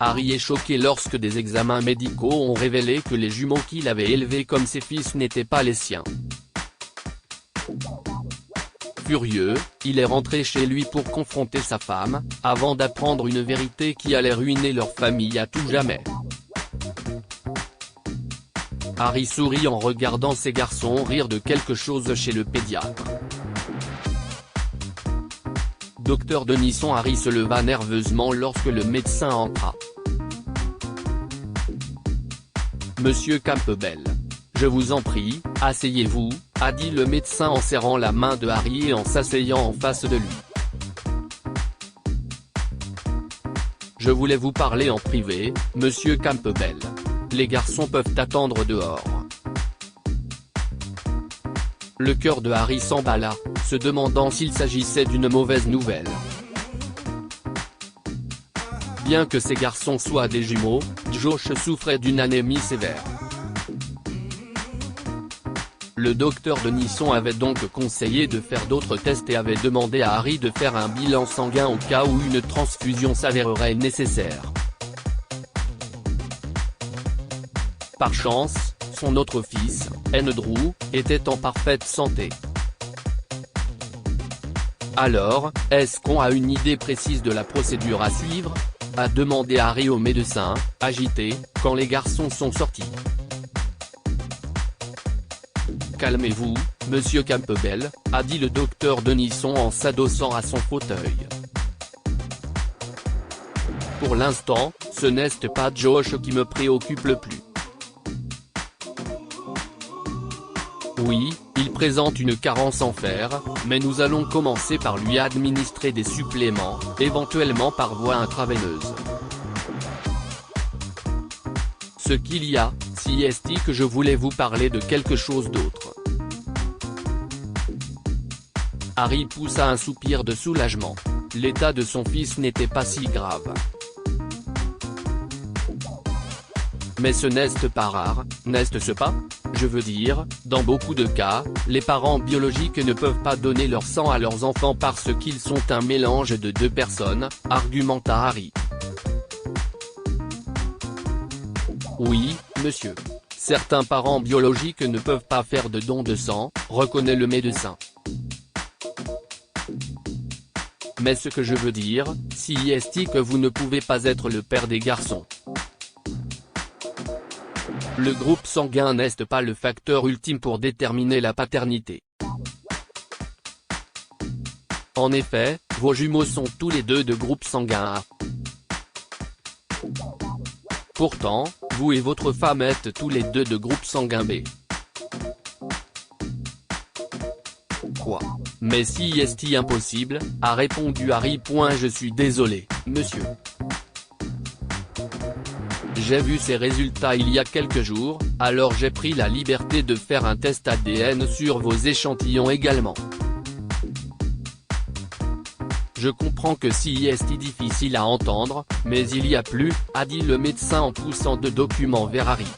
Harry est choqué lorsque des examens médicaux ont révélé que les jumeaux qu'il avait élevés comme ses fils n'étaient pas les siens. Furieux, il est rentré chez lui pour confronter sa femme, avant d'apprendre une vérité qui allait ruiner leur famille à tout jamais. Harry sourit en regardant ses garçons rire de quelque chose chez le pédiatre. Docteur Denison. Harry se leva nerveusement lorsque le médecin entra. Monsieur Campbell. Je vous en prie, asseyez-vous, a dit le médecin en serrant la main de Harry et en s'asseyant en face de lui. Je voulais vous parler en privé, monsieur Campbell. Les garçons peuvent attendre dehors. Le cœur de Harry s'emballa, se demandant s'il s'agissait d'une mauvaise nouvelle. Bien que ses garçons soient des jumeaux, Josh souffrait d'une anémie sévère. Le docteur Denison avait donc conseillé de faire d'autres tests et avait demandé à Harry de faire un bilan sanguin au cas où une transfusion s'avérerait nécessaire. Par chance, son autre fils, Andrew, était en parfaite santé. Alors, est-ce qu'on a une idée précise de la procédure à suivre ? A demandé Harry au médecin, agité, quand les garçons sont sortis. Calmez-vous, monsieur Campbell, a dit le docteur Denison en s'adossant à son fauteuil. Pour l'instant, ce n'est pas Josh qui me préoccupe le plus. Oui, il présente une carence en fer, mais nous allons commencer par lui administrer des suppléments, éventuellement par voie intraveineuse. Ce qu'il y a, si est que je voulais vous parler de quelque chose d'autre. Harry poussa un soupir de soulagement. L'état de son fils n'était pas si grave. Mais ce n'est pas rare, n'est-ce pas ? Je veux dire, dans beaucoup de cas, les parents biologiques ne peuvent pas donner leur sang à leurs enfants parce qu'ils sont un mélange de deux personnes, argumenta Harry. Oui, monsieur. Certains parents biologiques ne peuvent pas faire de don de sang, reconnaît le médecin. Mais ce que je veux dire, si est que vous ne pouvez pas être le père des garçons. Le groupe sanguin n'est pas le facteur ultime pour déterminer la paternité. En effet, vos jumeaux sont tous les deux de groupe sanguin A. Pourtant, vous et votre femme êtes tous les deux de groupe sanguin B. Quoi ? Mais si est impossible, a répondu Harry. Je suis désolé, monsieur. J'ai vu ces résultats il y a quelques jours, alors j'ai pris la liberté de faire un test ADN sur vos échantillons également. Je comprends que si est difficile à entendre, mais il y a plus, a dit le médecin en poussant deux documents vers Harry.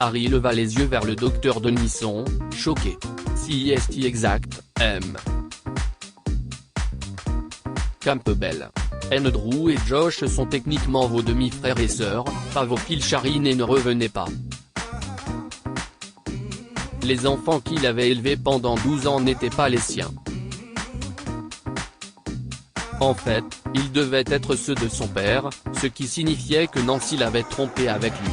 Harry leva les yeux vers le docteur Denison, choqué. Si est exact, M. Campbell. Andrew et Josh sont techniquement vos demi-frères et sœurs, pas vos fils Charine et ne revenez pas. Les enfants qu'il avait élevés pendant 12 ans n'étaient pas les siens. En fait, ils devaient être ceux de son père, ce qui signifiait que Nancy l'avait trompé avec lui.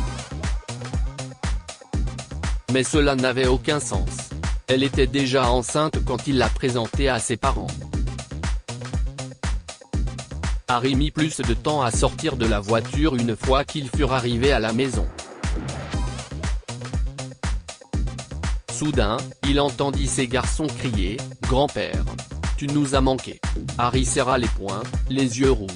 Mais cela n'avait aucun sens. Elle était déjà enceinte quand il l'a présentée à ses parents. Harry mit plus de temps à sortir de la voiture une fois qu'ils furent arrivés à la maison. Soudain, il entendit ses garçons crier « Grand-père, tu nous as manqué ». Harry serra les poings, les yeux rouges.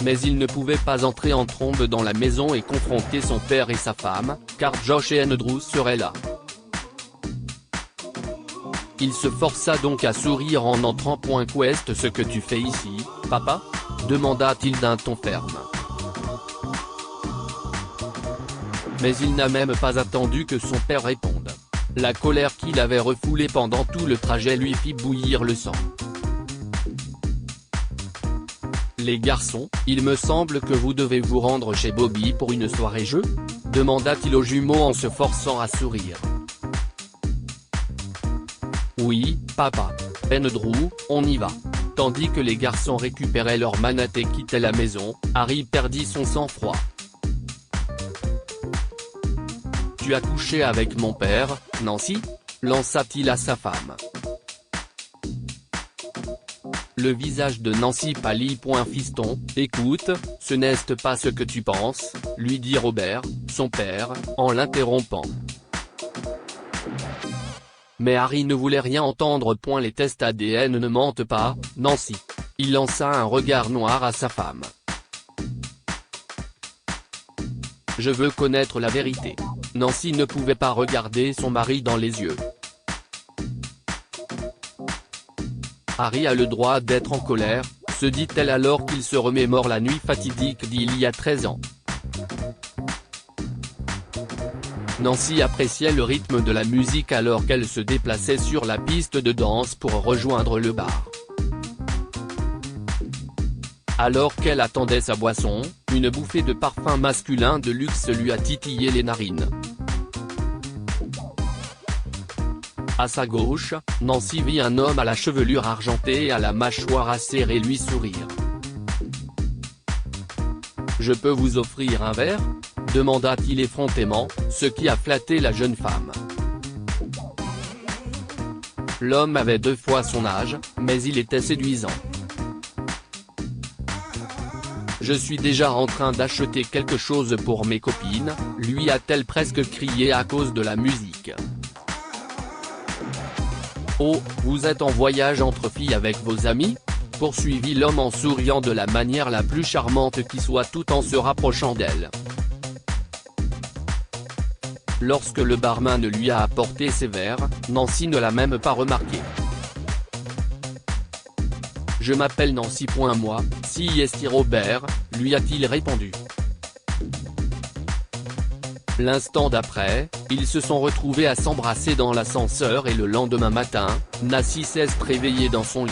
Mais il ne pouvait pas entrer en trombe dans la maison et confronter son père et sa femme, car Josh et Andrew seraient là. Il se força donc à sourire en entrant. Qu'est ce que tu fais ici, papa ? demanda-t-il d'un ton ferme. Mais il n'a même pas attendu que son père réponde. La colère qu'il avait refoulée pendant tout le trajet lui fit bouillir le sang. Les garçons, il me semble que vous devez vous rendre chez Bobby pour une soirée jeu ? Demanda-t-il aux jumeaux en se forçant à sourire. Oui, papa. Drew, on y va. Tandis que les garçons récupéraient leurs manettes et quittaient la maison, Harry perdit son sang-froid. Tu as couché avec mon père, Nancy ? Lança-t-il à sa femme. Le visage de Nancy pâlit. Fiston, écoute, ce n'est pas ce que tu penses, lui dit Robert, son père, en l'interrompant. Mais Harry ne voulait rien entendre. Les tests ADN ne mentent pas, Nancy. Il lança un regard noir à sa femme. Je veux connaître la vérité. Nancy ne pouvait pas regarder son mari dans les yeux. Harry a le droit d'être en colère, se dit-elle alors qu'il se remémore la nuit fatidique d'il y a 13 ans. Nancy appréciait le rythme de la musique alors qu'elle se déplaçait sur la piste de danse pour rejoindre le bar. Alors qu'elle attendait sa boisson, une bouffée de parfum masculin de luxe lui a titillé les narines. À sa gauche, Nancy vit un homme à la chevelure argentée et à la mâchoire acérée lui sourire. « Je peux vous offrir un verre ?» demanda-t-il effrontément, ce qui a flatté la jeune femme. L'homme avait 2 fois son âge, mais il était séduisant. « Je suis déjà en train d'acheter quelque chose pour mes copines, lui a-t-elle presque crié à cause de la musique. Oh, vous êtes en voyage entre filles avec vos amis ? Poursuivit l'homme en souriant de la manière la plus charmante qui soit tout en se rapprochant d'elle. Lorsque le barman lui a apporté ses verres, Nancy ne l'a même pas remarqué. « Je m'appelle Nancy. Moi, si est Robert, lui a-t-il répondu. L'instant d'après, ils se sont retrouvés à s'embrasser dans l'ascenseur et le lendemain matin, Nancy s'est réveillée dans son lit.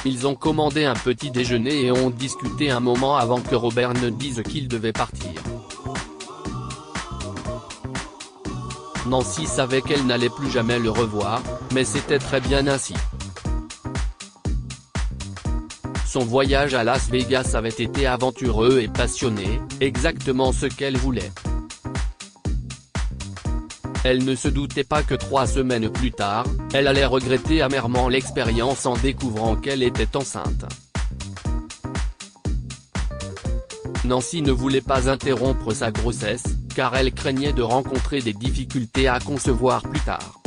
Ils ont commandé un petit déjeuner et ont discuté un moment avant que Robert ne dise qu'il devait partir. Nancy savait qu'elle n'allait plus jamais le revoir, mais c'était très bien ainsi. Son voyage à Las Vegas avait été aventureux et passionné, exactement ce qu'elle voulait. Elle ne se doutait pas que 3 semaines plus tard, elle allait regretter amèrement l'expérience en découvrant qu'elle était enceinte. Nancy ne voulait pas interrompre sa grossesse, car elle craignait de rencontrer des difficultés à concevoir plus tard.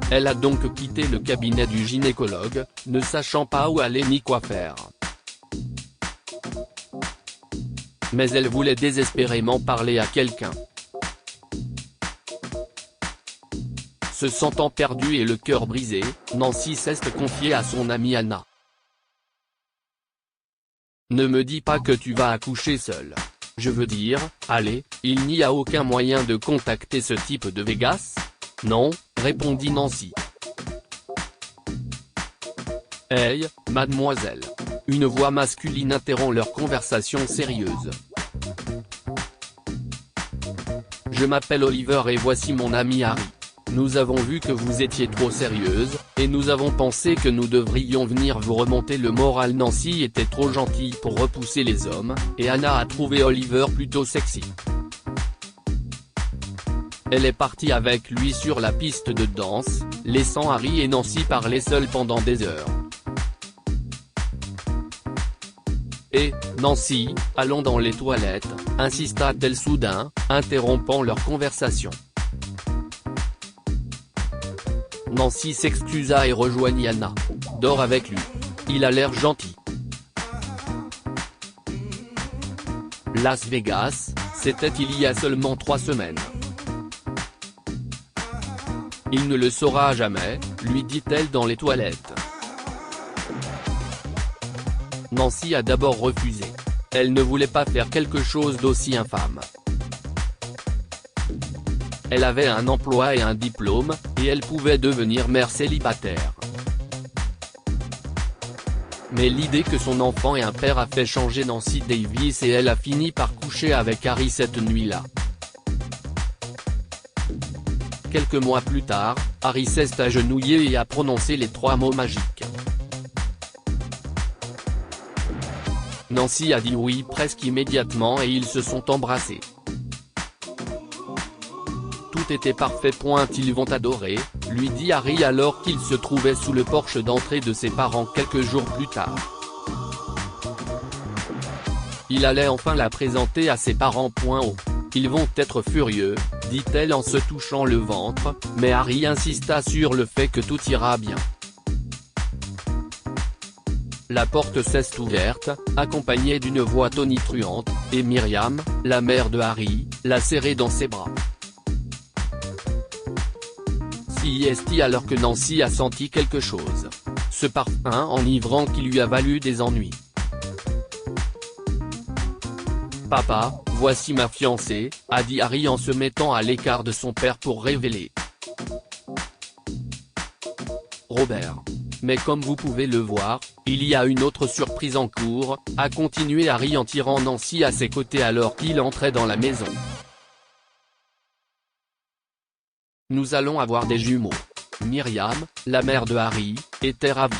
Elle a donc quitté le cabinet du gynécologue, ne sachant pas où aller ni quoi faire. Mais elle voulait désespérément parler à quelqu'un. Se sentant perdue et le cœur brisé, Nancy s'est confiée à son amie Anna. « Ne me dis pas que tu vas accoucher seule. Je veux dire, allez, il n'y a aucun moyen de contacter ce type de Vegas ? Non, répondit Nancy. Hey, mademoiselle. Une voix masculine interrompt leur conversation sérieuse. Je m'appelle Oliver et voici mon ami Harry. Nous avons vu que vous étiez trop sérieuse, et nous avons pensé que nous devrions venir vous remonter le moral. Nancy était trop gentille pour repousser les hommes, et Anna a trouvé Oliver plutôt sexy. Elle est partie avec lui sur la piste de danse, laissant Harry et Nancy parler seuls pendant des heures. Et, Nancy, allons dans les toilettes, insista-t-elle soudain, interrompant leur conversation. Nancy s'excusa et rejoignit Anna. Dors avec lui. Il a l'air gentil. Las Vegas, c'était il y a seulement 3 semaines. Il ne le saura jamais, lui dit-elle dans les toilettes. Nancy a d'abord refusé. Elle ne voulait pas faire quelque chose d'aussi infâme. Elle avait un emploi et un diplôme, et elle pouvait devenir mère célibataire. mais l'idée que son enfant ait un père a fait changer Nancy Davis et elle a fini par coucher avec Harry cette nuit-là. Quelques mois plus tard, Harry s'est agenouillé et a prononcé les 3 mots magiques. Nancy a dit oui presque immédiatement et ils se sont embrassés. Tout était parfait. Ils vont adorer, lui dit Harry alors qu'il se trouvait sous le porche d'entrée de ses parents quelques jours plus tard. Il allait enfin la présenter à ses parents. Ils vont être furieux, dit-elle en se touchant le ventre, mais Harry insista sur le fait que tout ira bien. La porte s'est ouverte, accompagnée d'une voix tonitruante, et Myriam, la mère de Harry, l'a serré dans ses bras. Alors que Nancy a senti quelque chose. Ce parfum enivrant qui lui a valu des ennuis. « Papa, voici ma fiancée », a dit Harry en se mettant à l'écart de son père pour révéler. Robert. Mais comme vous pouvez le voir, il y a une autre surprise en cours, a continué Harry en tirant Nancy à ses côtés alors qu'il entrait dans la maison. Nous allons avoir des jumeaux. Myriam, la mère de Harry, était ravie.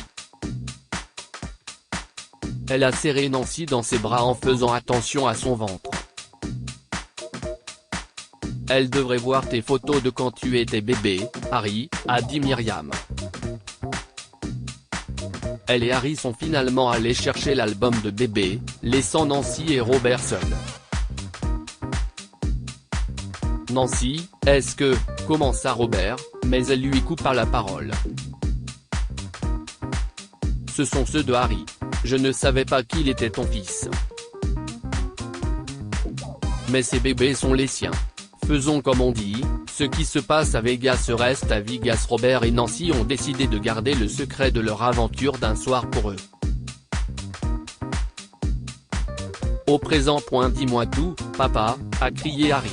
Elle a serré Nancy dans ses bras en faisant attention à son ventre. Elle devrait voir tes photos de quand tu étais bébé, Harry, a dit Myriam. Elle et Harry sont finalement allés chercher l'album de bébé, laissant Nancy et Robert seuls. Nancy, est-ce que, commença Robert, mais elle lui coupa la parole. Ce sont ceux de Harry. Je ne savais pas qu'il était ton fils. Mais ces bébés sont les siens. Faisons comme on dit, ce qui se passe à Vegas reste à Vegas. Robert et Nancy ont décidé de garder le secret de leur aventure d'un soir pour eux. Au présent. Dis-moi tout, papa, a crié Harry.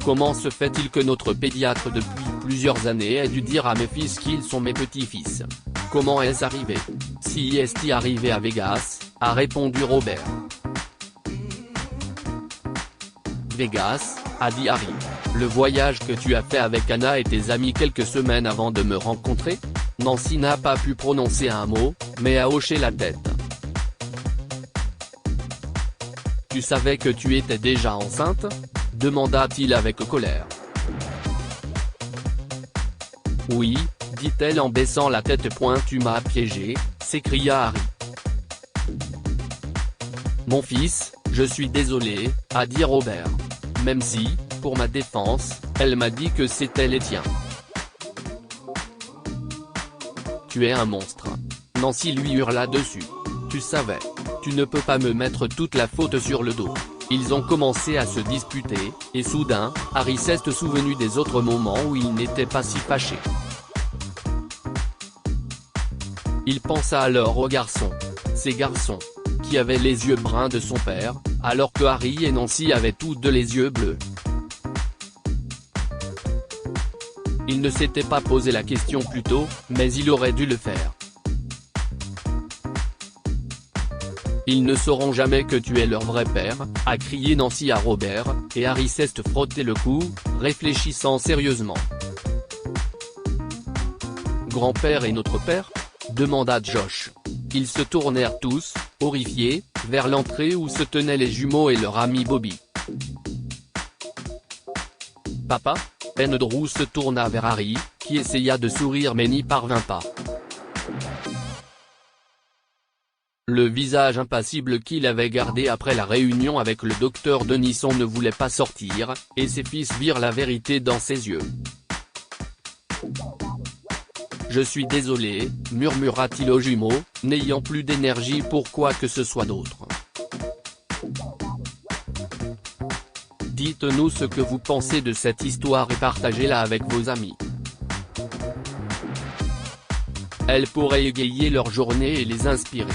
Comment se fait-il que notre pédiatre depuis plusieurs années ait dû dire à mes fils qu'ils sont mes petits-fils? Comment est-ce arrivé? Si est-il arrivé à Vegas, a répondu Robert. Vegas, a dit Harry. Le voyage que tu as fait avec Anna et tes amis quelques semaines avant de me rencontrer? Nancy n'a pas pu prononcer un mot, mais a hoché la tête. Tu savais que tu étais déjà enceinte? Demanda-t-il avec colère. Oui, dit-elle en baissant la tête. Tu m'as piégé, s'écria Harry. Mon fils, je suis désolé, a dit Robert. Même si, pour ma défense, elle m'a dit que c'était les tiens. Tu es un monstre. Nancy lui hurla dessus. Tu savais. Tu ne peux pas me mettre toute la faute sur le dos. Ils ont commencé à se disputer, et soudain, Harry s'est souvenu des autres moments où il n'était pas si fâché. Il pensa alors aux garçons. Ces garçons, qui avaient les yeux bruns de son père, alors que Harry et Nancy avaient tous deux les yeux bleus. Il ne s'était pas posé la question plus tôt, mais il aurait dû le faire. Ils ne sauront jamais que tu es leur vrai père, a crié Nancy à Robert, et Harry s'est frotté le cou, réfléchissant sérieusement. Grand-père et notre père? Demanda Josh. Ils se tournèrent tous, horrifiés, vers l'entrée où se tenaient les jumeaux et leur ami Bobby. Papa? Andrew se tourna vers Harry, qui essaya de sourire mais n'y parvint pas. Le visage impassible qu'il avait gardé après la réunion avec le docteur Denison ne voulait pas sortir, et ses fils virent la vérité dans ses yeux. Je suis désolé, murmura-t-il aux jumeaux, n'ayant plus d'énergie pour quoi que ce soit d'autre. Dites-nous ce que vous pensez de cette histoire et partagez-la avec vos amis. Elle pourrait égayer leur journée et les inspirer.